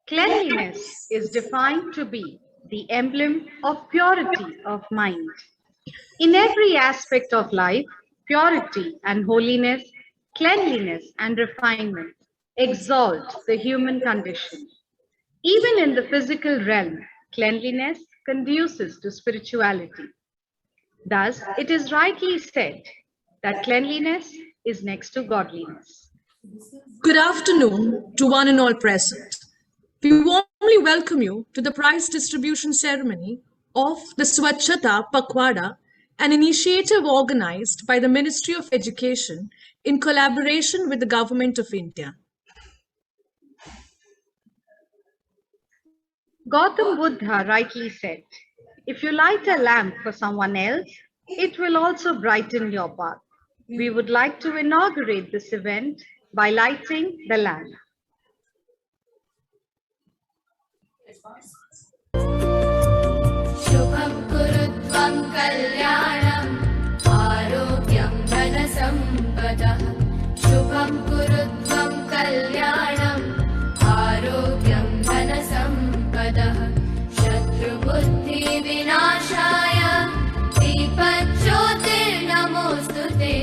Cleanliness is defined to be the emblem of purity of mind. In every aspect of life, purity and holiness, cleanliness and refinement exalt the human condition. Even in the physical realm, cleanliness conduces to spirituality. Thus, it is rightly said that cleanliness is next to godliness. Good afternoon to one and all present. We warmly welcome you to the prize distribution ceremony of the Swachhata Pakhwada, an initiative organized by the Ministry of Education in collaboration with the Government of India. Gautam Buddha rightly said, if you light a lamp for someone else, it will also brighten your path. We would like to inaugurate this event by lighting the lamp. Shubham kurutvam kalyanam arogyam dhanasampadah. Shubham kurutvam kalyanam arogyam dhanasampadah. Shatru buddhi vinashaya deepajyotir namostute.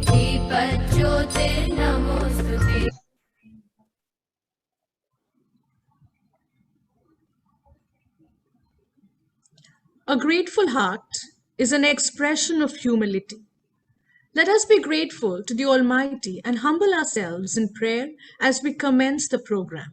Deepajyotir namostute. A grateful heart is an expression of humility. Let us be grateful to the Almighty and humble ourselves in prayer as we commence the program.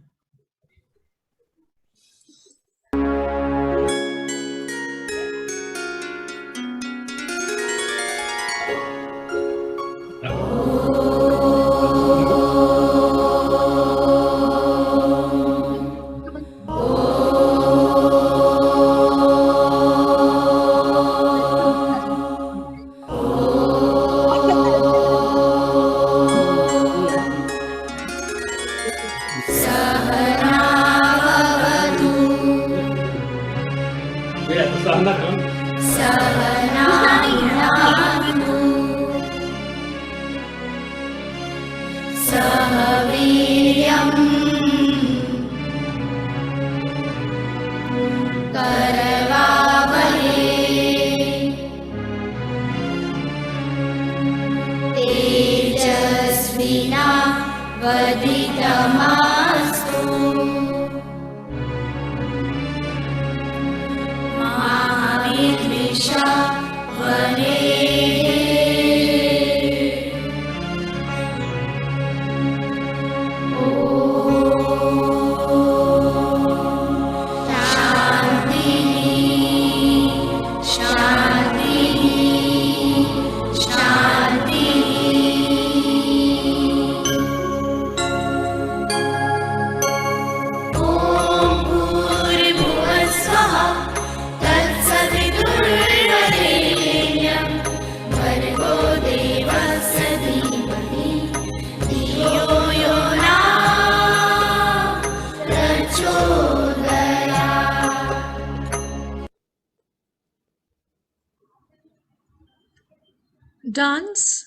Dance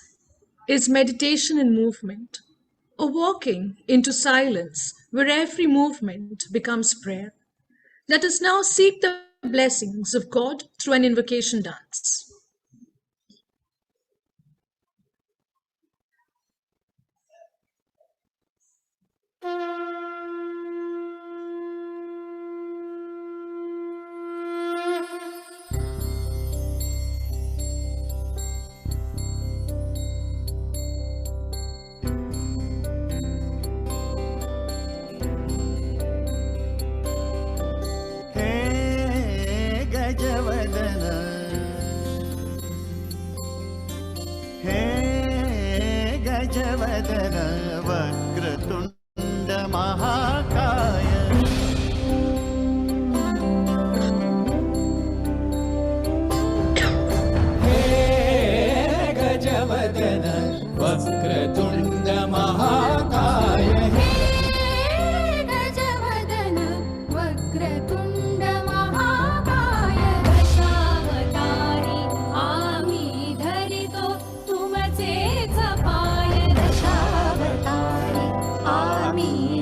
is meditation in movement, or walking into silence where every movement becomes prayer. Let us now seek the blessings of God through an invocation dance.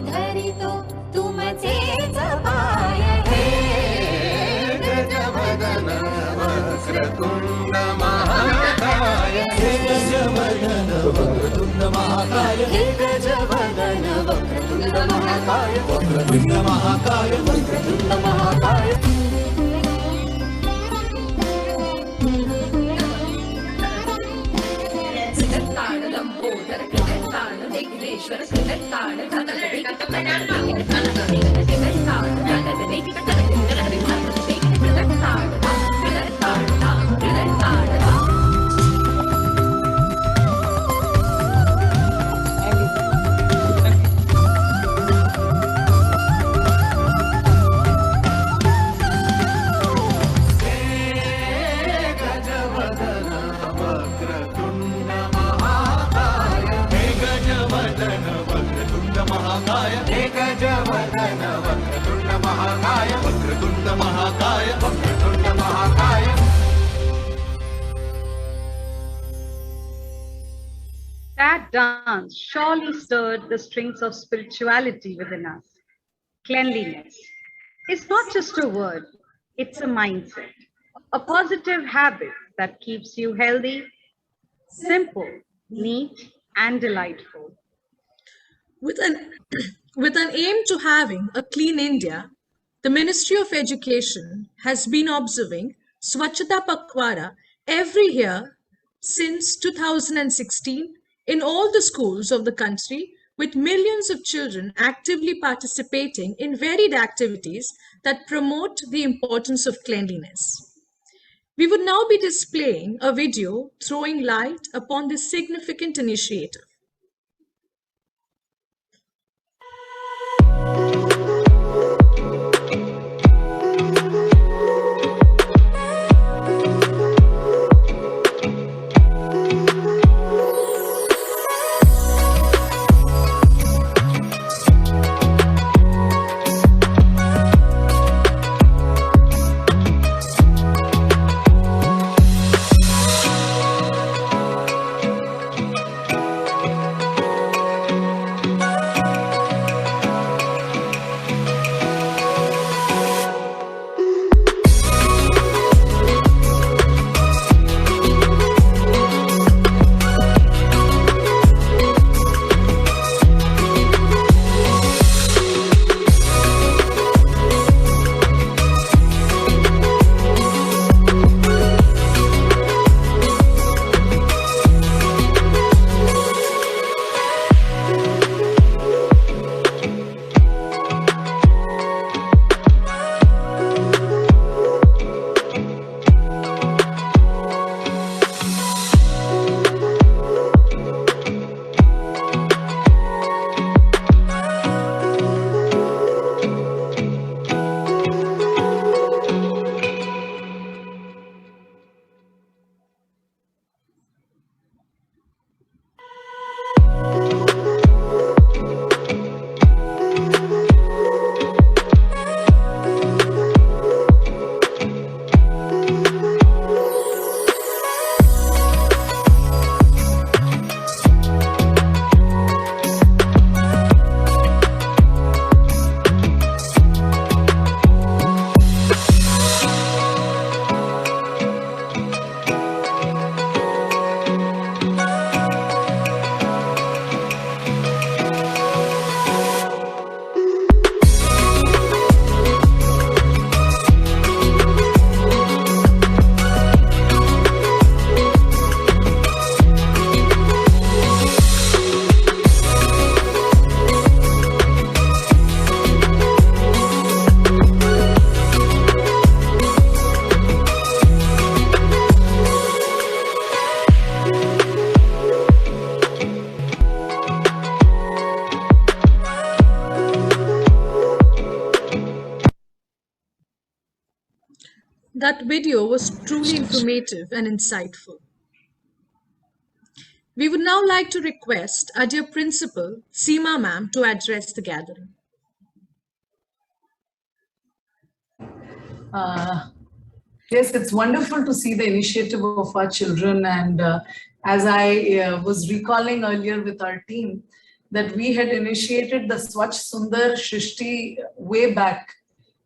Hari वक्रतुण्ड महाकाय हे गजवदन वक्रतुण्ड महाकाय हे गजवदन वक्रतुण्ड महाकाय वक्रतुण्ड महाकाय वक्रतुण्ड महाकाय That dance surely stirred the strings of spirituality within us. Cleanliness is not just a word, it's a mindset, a positive habit that keeps you healthy, simple, neat, and delightful. With an, with an aim to having a clean India, the Ministry of Education has been observing Swachhata Pakhwada every year since 2016 in all the schools of the country, with millions of children actively participating in varied activities that promote the importance of cleanliness. We would now be displaying a video throwing light upon this significant initiative. That video was truly informative and insightful. We would now like to request our dear Principal, Seema Ma'am, to address the gathering. Yes, it's wonderful to see the initiative of our children. And as I was recalling earlier with our team, that we had initiated the Swachh Sundar Shrishti way back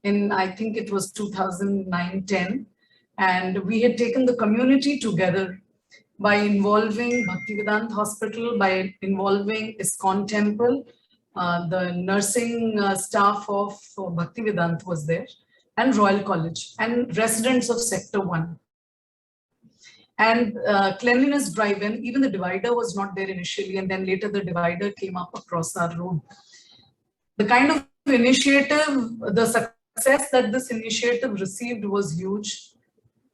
in, I think it was 2009-10. And we had taken the community together by involving Bhaktivedanta Hospital, by involving ISKCON Temple. The nursing staff of Bhaktivedanta was there, and Royal College, and residents of Sector 1. And cleanliness drive, and even the divider was not there initially, and then later the divider came up across our road. The kind of initiative, the success that this initiative received was huge.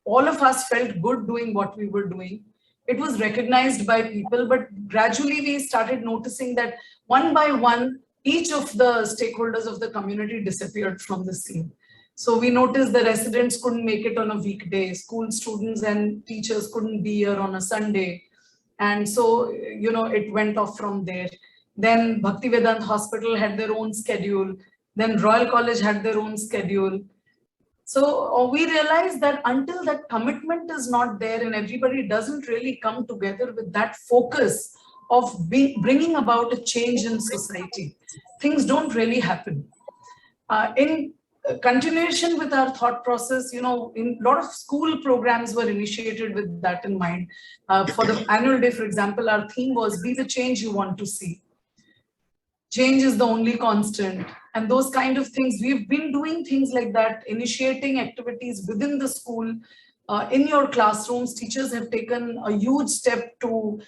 All of us felt good doing what we were doing. It was recognized by people, but gradually we started noticing that one by one, each of the stakeholders of the community disappeared from the scene. So we noticed the residents couldn't make it on a weekday, school students and teachers couldn't be here on a Sunday. And so, you know, it went off from there. Then Bhaktivedanta Hospital had their own schedule. Then Royal College had their own schedule. So we realized that until that commitment is not there and everybody doesn't really come together with that focus of bringing about a change in society, things don't really happen. In continuation with our thought process, you know, in a lot of school programs were initiated with that in mind. For the annual day, for example, our theme was "Be the change you want to see." Change is the only constant, and those kind of things. We've been doing things like that, initiating activities within the school, in your classrooms. Teachers have taken a huge step to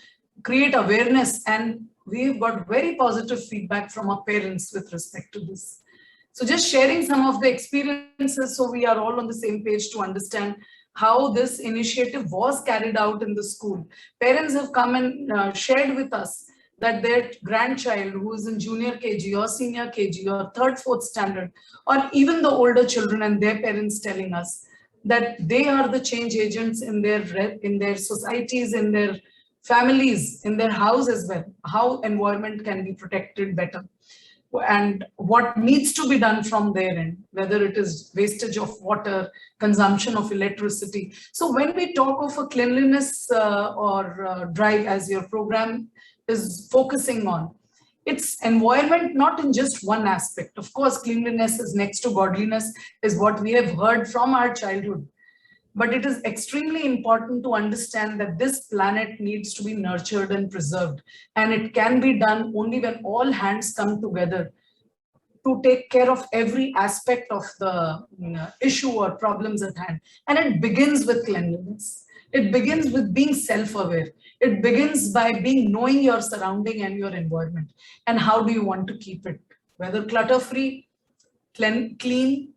create awareness, and we've got very positive feedback from our parents with respect to this. So just sharing some of the experiences so we are all on the same page to understand how this initiative was carried out in the school. Parents have come and shared with us that their grandchild who is in junior KG or senior KG or third, fourth standard, or even the older children and their parents telling us that they are the change agents in their societies, in their families, in their house as well, how environment can be protected better and what needs to be done from their end, whether it is wastage of water, consumption of electricity. So when we talk of a cleanliness drive, as your program is focusing on, it's environment not in just one aspect. Of course, cleanliness is next to godliness, is what we have heard from our childhood. But it is extremely important to understand that this planet needs to be nurtured and preserved. And it can be done only when all hands come together to take care of every aspect of the issue or problems at hand. And it begins with cleanliness. It begins with being self-aware. It begins by knowing your surrounding and your environment. And how do you want to keep it? Whether clutter-free, clean,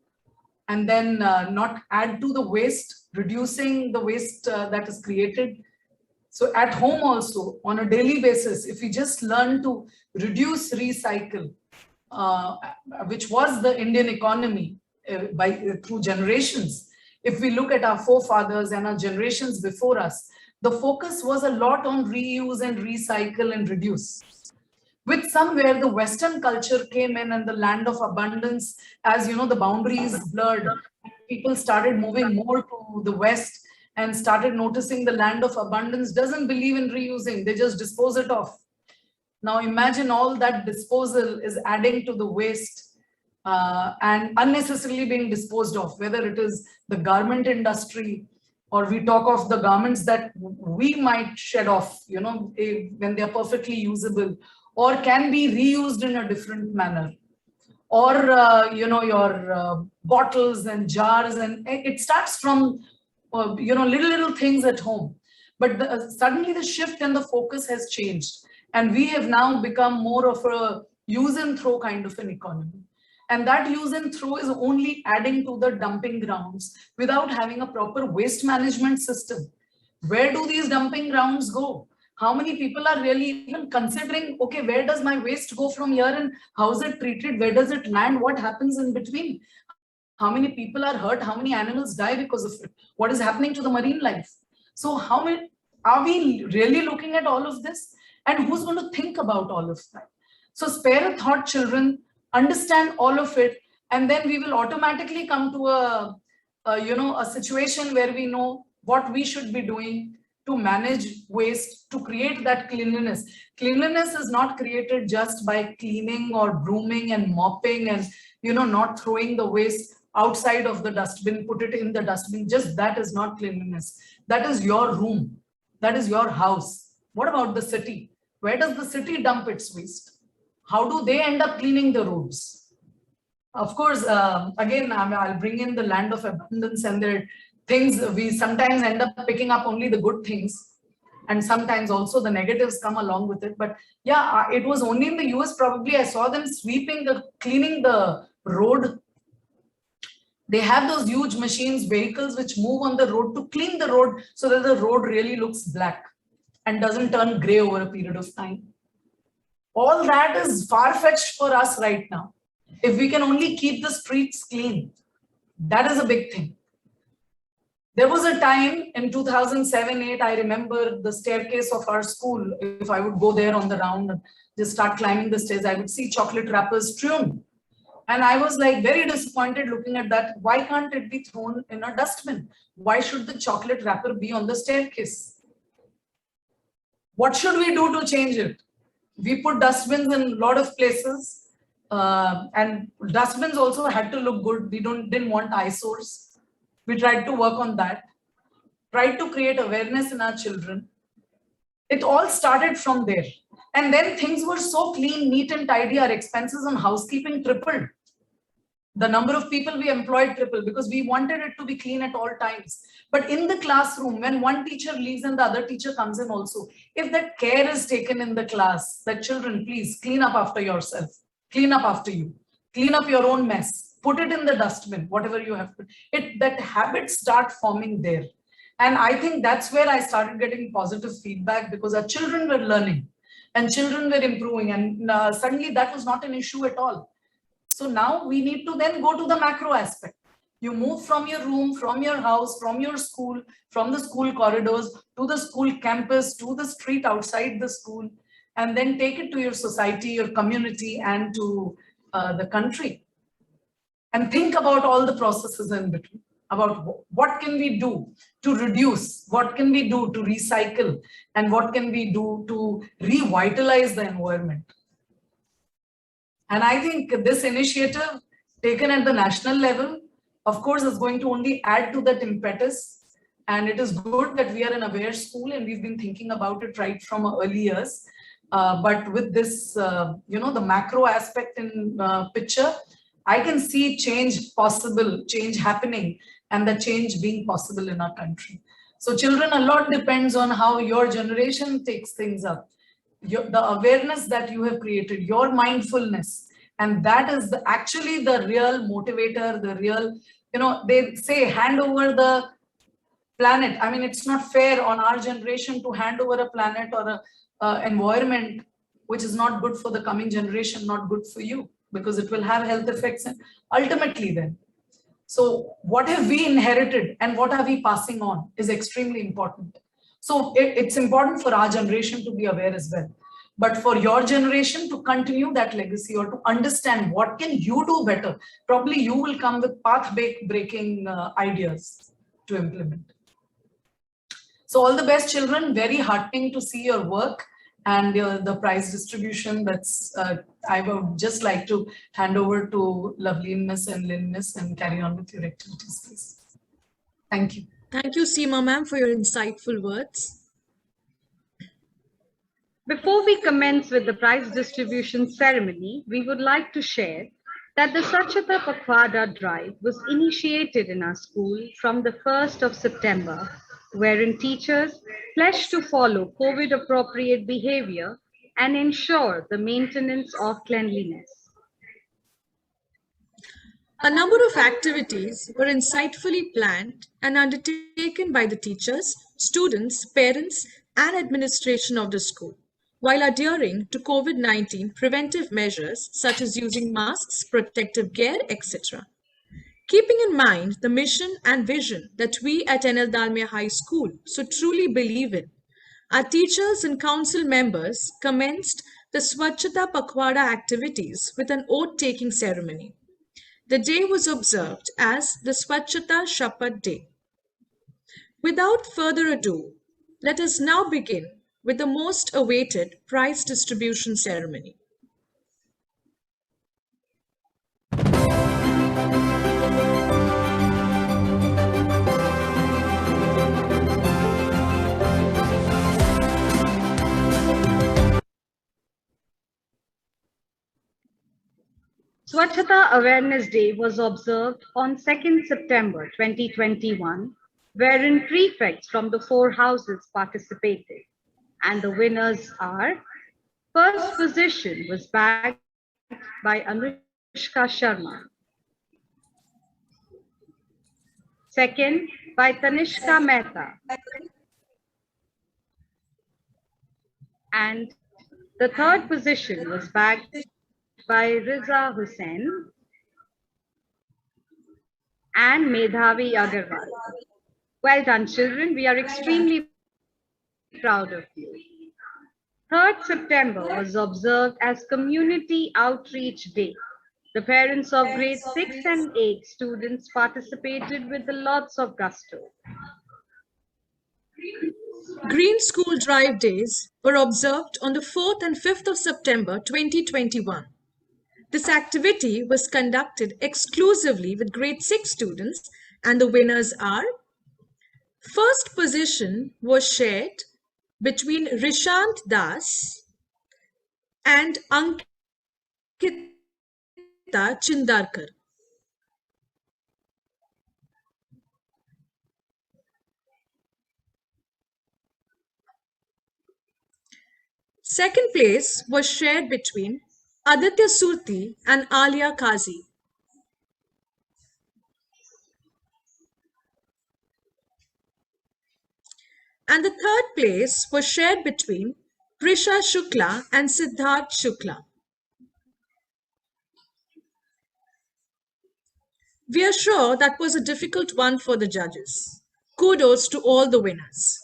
and then not add to the waste, reducing the waste that is created. So at home also, on a daily basis, if we just learn to reduce, recycle, which was the Indian economy through generations. If we look at our forefathers and our generations before us, the focus was a lot on reuse and recycle and reduce. With somewhere the Western culture came in and the land of abundance, as you know, the boundaries blurred. People started moving more to the West and started noticing the land of abundance doesn't believe in reusing, they just dispose it off. Now imagine all that disposal is adding to the waste and unnecessarily being disposed of, whether it is the garment industry, or we talk of the garments that we might shed off, you know, when they are perfectly usable, or can be reused in a different manner, or you know, your bottles and jars, and it starts from you know, little things at home. But suddenly the shift and the focus has changed, and we have now become more of a use and throw kind of an economy. And that use and throw is only adding to the dumping grounds without having a proper waste management system. Where do these dumping grounds go? How many people are really even considering, okay, where does my waste go from here and how is it treated? Where does it land? What happens in between? How many people are hurt? How many animals die because of it? What is happening to the marine life? So how many, are we really looking at all of this? And who's going to think about all of that? So spare a thought, children, understand all of it, and then we will automatically come to a situation where we know what we should be doing to manage waste, to create that cleanliness. Cleanliness is not created just by cleaning or brooming and mopping and, you know, not throwing the waste. outside of the dustbin, put it in the dustbin. Just that is not cleanliness. That is your room. That is your house. What about the city? Where does the city dump its waste? How do they end up cleaning the roads? Of course, again, I'll bring in the land of abundance, and there are things we sometimes end up picking up only the good things, and sometimes also the negatives come along with it. But yeah, it was only in the US probably I saw them cleaning the road. They have those huge machines, vehicles which move on the road to clean the road so that the road really looks black and doesn't turn gray over a period of time. All that is far-fetched for us right now. If we can only keep the streets clean, that is a big thing. There was a time in 2007-8, I remember the staircase of our school. If I would go there on the round and just start climbing the stairs, I would see chocolate wrappers strewn. And I was like very disappointed looking at that. Why can't it be thrown in a dustbin? Why should the chocolate wrapper be on the staircase? What should we do to change it? We put dustbins in a lot of places. And dustbins also had to look good. We didn't want eyesores. We tried to work on that. Tried to create awareness in our children. It all started from there. And then things were so clean, neat and tidy. Our expenses on housekeeping tripled. The number of people we employed tripled because we wanted it to be clean at all times. But in the classroom, when one teacher leaves and the other teacher comes in also, if that care is taken in the class, that children, please clean up after yourself. Clean up after you. Clean up your own mess. Put it in the dustbin, whatever you have to. That habits start forming there. And I think that's where I started getting positive feedback because our children were learning and children were improving. And suddenly that was not an issue at all. So now we need to then go to the macro aspect. You move from your room, from your house, from your school, from the school corridors to the school campus, to the street outside the school, and then take it to your society, your community, and to the country. And think about all the processes in between, about what can we do to reduce, what can we do to recycle, and what can we do to revitalize the environment. And I think this initiative taken at the national level, of course, is going to only add to that impetus. And it is good that we are an aware school and we've been thinking about it right from early years. But with this, the macro aspect in picture, I can see change possible, change happening, and the change being possible in our country. So children, a lot depends on how your generation takes things up. The awareness that you have created, your mindfulness, and that is actually the real motivator, the real, they say hand over the planet. I mean, it's not fair on our generation to hand over a planet or a environment which is not good for the coming generation, not good for you, because it will have health effects and ultimately then. So what have we inherited and what are we passing on is extremely important. So it's important for our generation to be aware as well. But for your generation to continue that legacy or to understand what can you do better, probably you will come with path-breaking ideas to implement. So all the best, children. Very heartening to see your work and the prize distribution. That's I would just like to hand over to Loveliness and Liness and carry on with your activities, please. Thank you. Thank you, Seema ma'am, for your insightful words. Before we commence with the prize distribution ceremony, we would like to share that the Swachhata Pakhwada drive was initiated in our school from the 1st of September, wherein teachers pledged to follow COVID-appropriate behavior and ensure the maintenance of cleanliness. A number of activities were insightfully planned and undertaken by the teachers, students, parents, and administration of the school, while adhering to COVID-19 preventive measures such as using masks, protective gear, etc. Keeping in mind the mission and vision that we at NL Dalmia High School so truly believe in, our teachers and council members commenced the Swachhata Pakhwada activities with an oath-taking ceremony. The day was observed as the Swachhata Shapath Day. Without further ado, let us now begin with the most awaited prize distribution ceremony. Swachhata Awareness Day was observed on 2nd September 2021, wherein prefects from the four houses participated. And the winners are: first position was bagged by Anushka Sharma. Second by Tanishka Mehta. And the third position was bagged by Riza Hussain and Medhavi Agarwal. Well done, children. We are extremely proud of you. 3rd September was observed as Community Outreach Day. The parents of grade 6 and 8 students participated with lots of gusto. Green School Drive Days were observed on the 4th and 5th of September 2021. This activity was conducted exclusively with grade 6 students, and the winners are: first position was shared between Rishant Das and Ankita Chindarkar. Second place was shared between Aditya Surti and Alia Kazi. And the third place was shared between Prisha Shukla and Siddharth Shukla. We are sure that was a difficult one for the judges. Kudos to all the winners.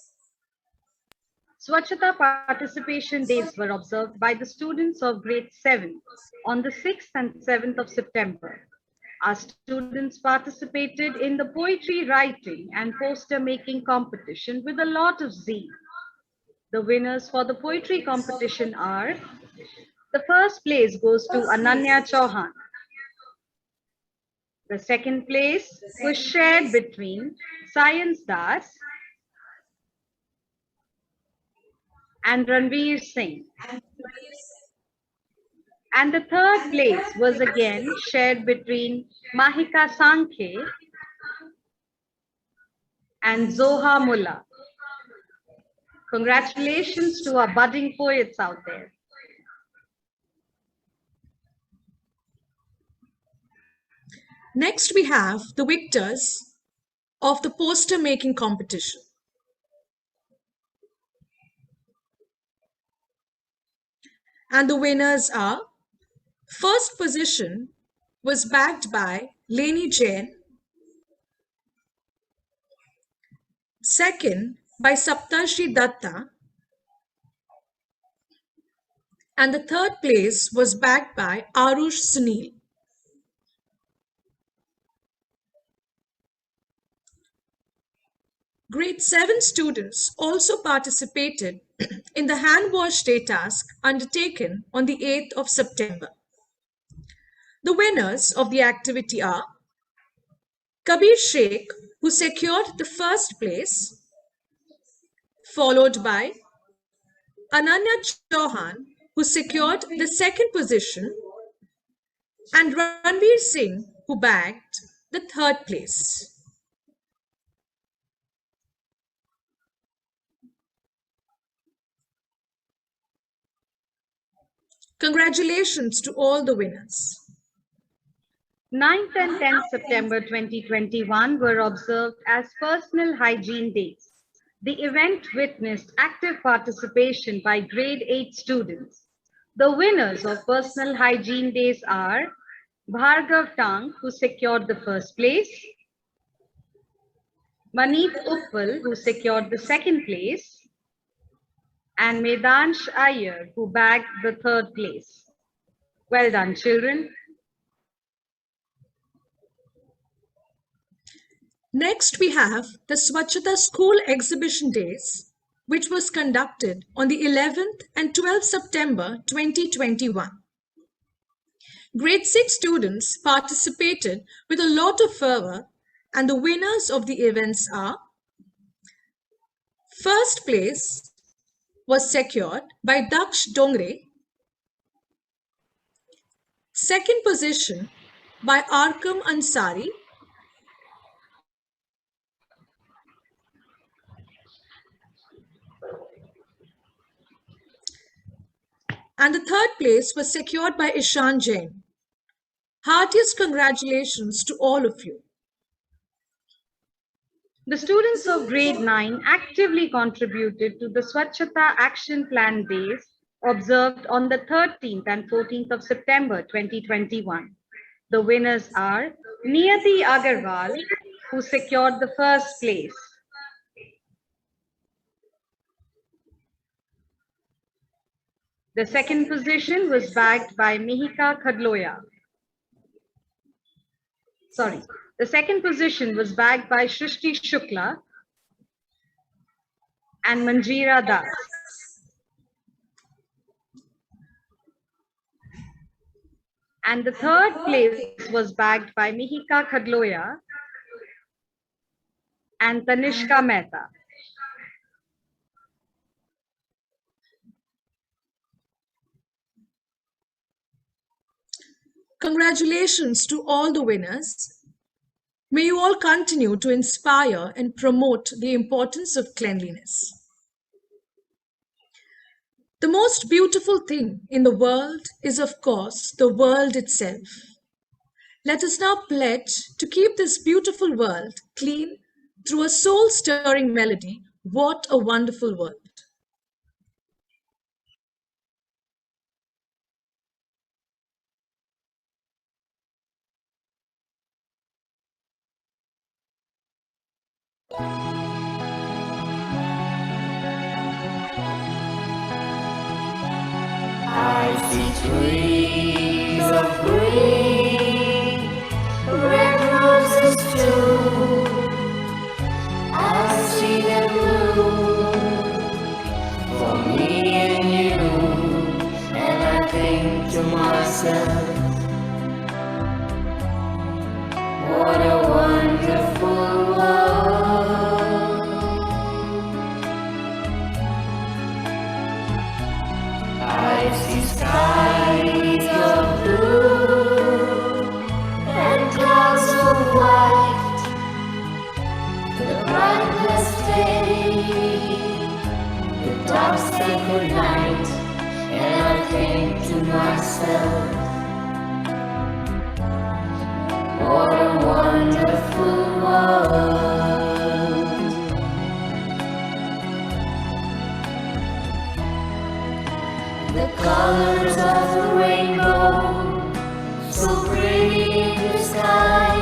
Swachhata participation days were observed by the students of grade 7 on the 6th and 7th of September. Our students participated in the poetry writing and poster making competition with a lot of zeal. The winners for the poetry competition are: the first place goes to Ananya Chauhan. The second place was shared between Science Das and Ranveer Singh. And the third place was again shared between Mahika Sankhe and Zoha Mullah. Congratulations to our budding poets out there. Next, we have the victors of the poster making competition. And the winners are: first position was bagged by Leni Jain, second by Saptarshi Datta, and the third place was bagged by Arush Sunil. Grade 7 students also participated in the hand wash day task undertaken on the 8th of September. The winners of the activity are: Kabir Sheikh, who secured the first place, followed by Ananya Chauhan, who secured the second position, and Ranveer Singh, who bagged the third place. Congratulations to all the winners. 9th and 10th September 2021 were observed as Personal Hygiene Days. The event witnessed active participation by grade 8 students. The winners of Personal Hygiene Days are: Bhargav Tang, who secured the first place, Maneet Uppal, who secured the second place, and Medansh Iyer, who bagged the third place. Well done, children. Next, we have the Swachhata School Exhibition Days, which was conducted on the 11th and 12th September 2021. Grade 6 students participated with a lot of fervor, and the winners of the events are: first place was secured by Daksh Dongre, Second position by Arkam Ansari. And the third place was secured by Ishan Jain. Heartiest congratulations to all of you. The students of grade 9 actively contributed to the Swachhata Action Plan days observed on the 13th and 14th of September 2021. The winners are Niyati Agarwal, who secured the first place. The second position was bagged by Mihika Khadloya. The second position was bagged by Shrishti Shukla and Manjeera Das. And the third place was bagged by Mihika Khadloya and Tanishka Mehta. Congratulations to all the winners. May you all continue to inspire and promote the importance of cleanliness. The most beautiful thing in the world is, of course, the world itself. Let us now pledge to keep this beautiful world clean through a soul-stirring melody. What a wonderful world. I see trees of green, red roses too. I see them bloom for me and you, and I think to myself, what a wonderful world. I see skies of blue and clouds of white, the bright blessed day, the dark sacred night, and I think to myself, what a wonderful world. The colors of the rainbow, so pretty in the sky,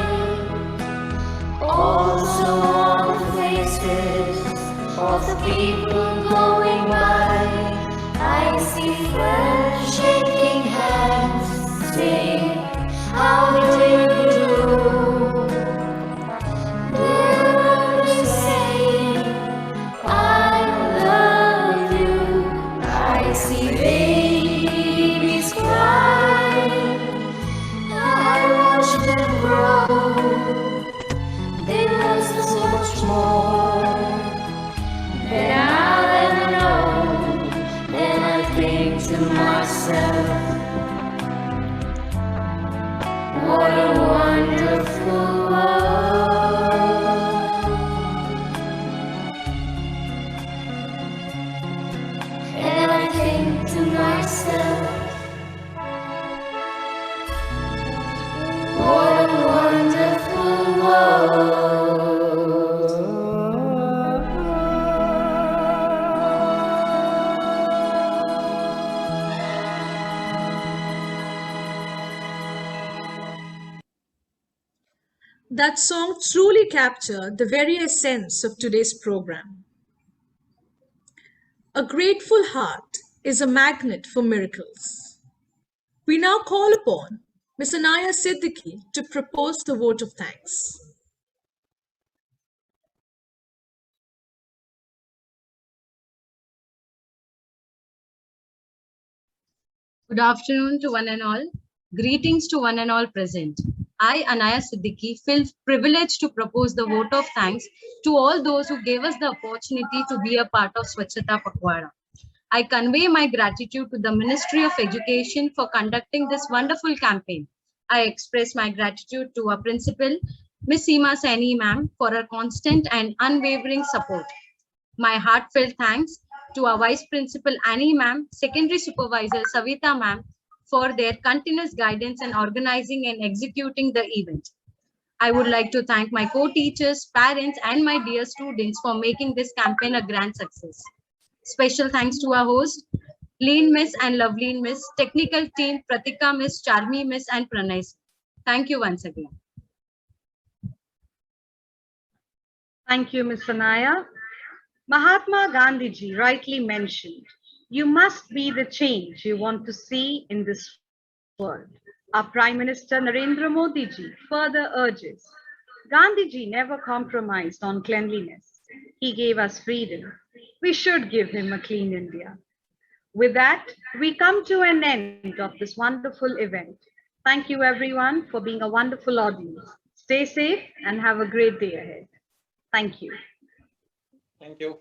also on the faces of the people going by. I see friends shaking hands, saying, how do you do? They're only saying, I love you. I see babies cry, I watch them grow. They learn so much more than I'll ever know. Then I think to myself, what a wonderful world. And I think to myself, what a wonderful world. That song truly captured the very essence of today's program. A grateful heart is a magnet for miracles. We now call upon Ms. Anaya Siddiqui to propose the vote of thanks. Good afternoon to one and all. Greetings to one and all present. I, Anaya Siddiqui, feel privileged to propose the vote of thanks to all those who gave us the opportunity to be a part of Swachhata Pakhwada. I convey my gratitude to the Ministry of Education for conducting this wonderful campaign. I express my gratitude to our principal, Ms. Seema Saini ma'am, for her constant and unwavering support. My heartfelt thanks to our Vice Principal Annie ma'am, Secondary Supervisor Savita ma'am, for their continuous guidance in organizing and executing the event. I would like to thank my co-teachers, parents, and my dear students for making this campaign a grand success. Special thanks to our host, Lean Miss and Lovely Miss, technical team, Pratika Miss, Charmi Miss, and Pranay. Thank you once again. Thank you, Ms. Anaya. Mahatma Gandhi ji rightly mentioned, you must be the change you want to see in this world. Our Prime Minister Narendra Modi ji further urges, Gandhi ji never compromised on cleanliness. He gave us freedom. We should give him a clean India. With that, we come to an end of this wonderful event. Thank you everyone for being a wonderful audience. Stay safe and have a great day ahead. Thank you. Thank you.